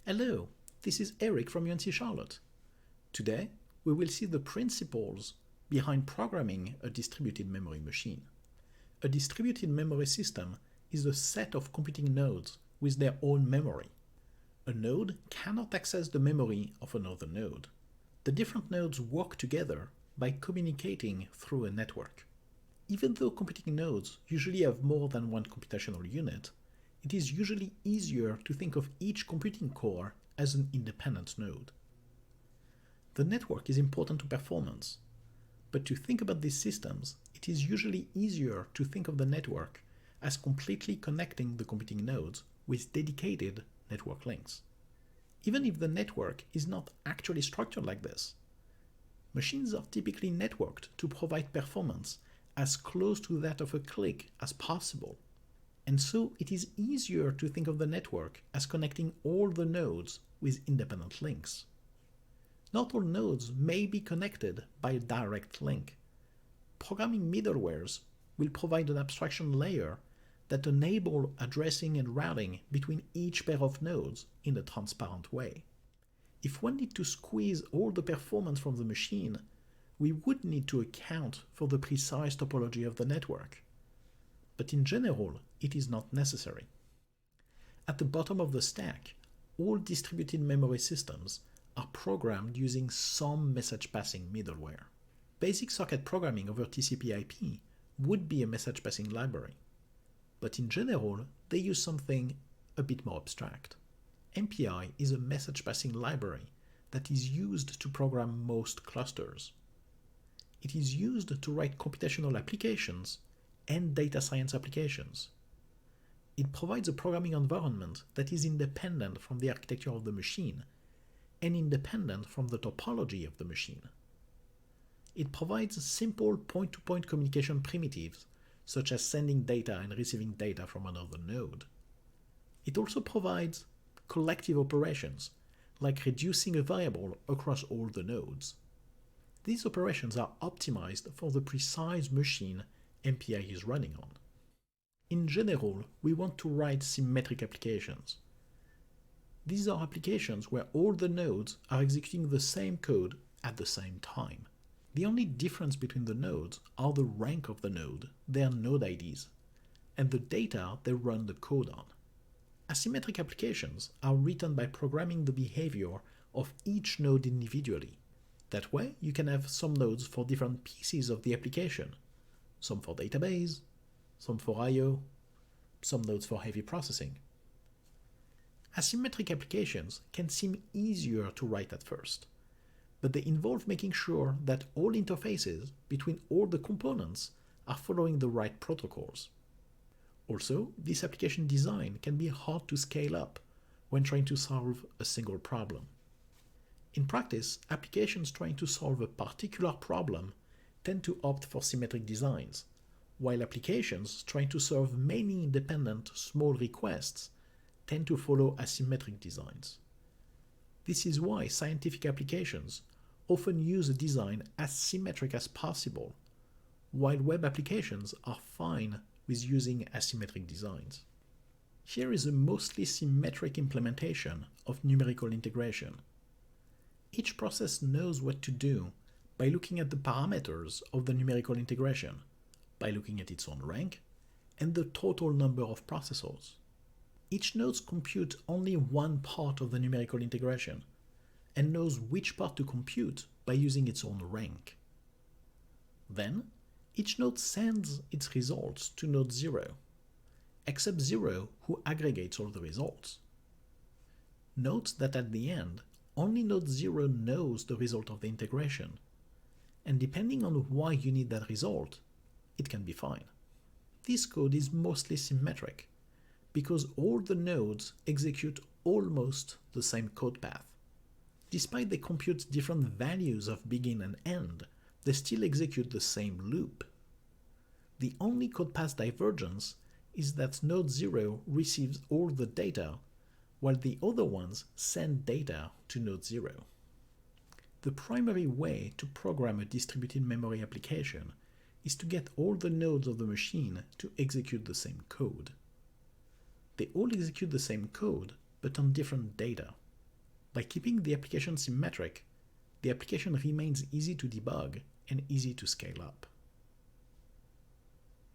Hello, this is Eric from UNC Charlotte. Today, we will see the principles behind programming a distributed memory machine. A distributed memory system is a set of computing nodes with their own memory. A node cannot access the memory of another node. The different nodes work together by communicating through a network. Even though computing nodes usually have more than one computational unit, it is usually easier to think of each computing core as an independent node. The network is important to performance, but to think about these systems, it is usually easier to think of the network as completely connecting the computing nodes with dedicated network links. Even if the network is not actually structured like this, machines are typically networked to provide performance as close to that of a click as possible. And so it is easier to think of the network as connecting all the nodes with independent links. Not all nodes may be connected by a direct link. Programming middlewares will provide an abstraction layer that enable addressing and routing between each pair of nodes in a transparent way. If one need to squeeze all the performance from the machine, we would need to account for the precise topology of the network. But in general, it is not necessary. At the bottom of the stack, all distributed memory systems are programmed using some message passing middleware. Basic socket programming over TCP/IP would be a message passing library. But in general, they use something a bit more abstract. MPI is a message passing library that is used to program most clusters. It is used to write computational applications and data science applications. It provides a programming environment that is independent from the architecture of the machine and independent from the topology of the machine. It provides simple point-to-point communication primitives such as sending data and receiving data from another node. It also provides collective operations like reducing a variable across all the nodes. These operations are optimized for the precise machine MPI is running on. In general, we want to write symmetric applications. These are applications where all the nodes are executing the same code at the same time. The only difference between the nodes are the rank of the node, their node IDs, and the data they run the code on. Asymmetric applications are written by programming the behavior of each node individually. That way, you can have some nodes for different pieces of the application, some for database, some for I/O, some nodes for heavy processing. Asymmetric applications can seem easier to write at first, but they involve making sure that all interfaces between all the components are following the right protocols. Also, this application design can be hard to scale up when trying to solve a single problem. In practice, applications trying to solve a particular problem tend to opt for symmetric designs, while applications trying to serve many independent small requests tend to follow asymmetric designs. This is why scientific applications often use a design as symmetric as possible, while web applications are fine with using asymmetric designs. Here is a mostly symmetric implementation of numerical integration. Each process knows what to do by looking at the parameters of the numerical integration, by looking at its own rank, and the total number of processors. Each node computes only one part of the numerical integration, and knows which part to compute by using its own rank. Then, each node sends its results to node 0, except 0 who aggregates all the results. Note that at the end, only node 0 knows the result of the integration, and depending on why you need that result, it can be fine. This code is mostly symmetric, because all the nodes execute almost the same code path. Despite they compute different values of begin and end, they still execute the same loop. The only code path divergence is that node 0 receives all the data, while the other ones send data to node 0. The primary way to program a distributed memory application is to get all the nodes of the machine to execute the same code. They all execute the same code, but on different data. By keeping the application symmetric, the application remains easy to debug and easy to scale up.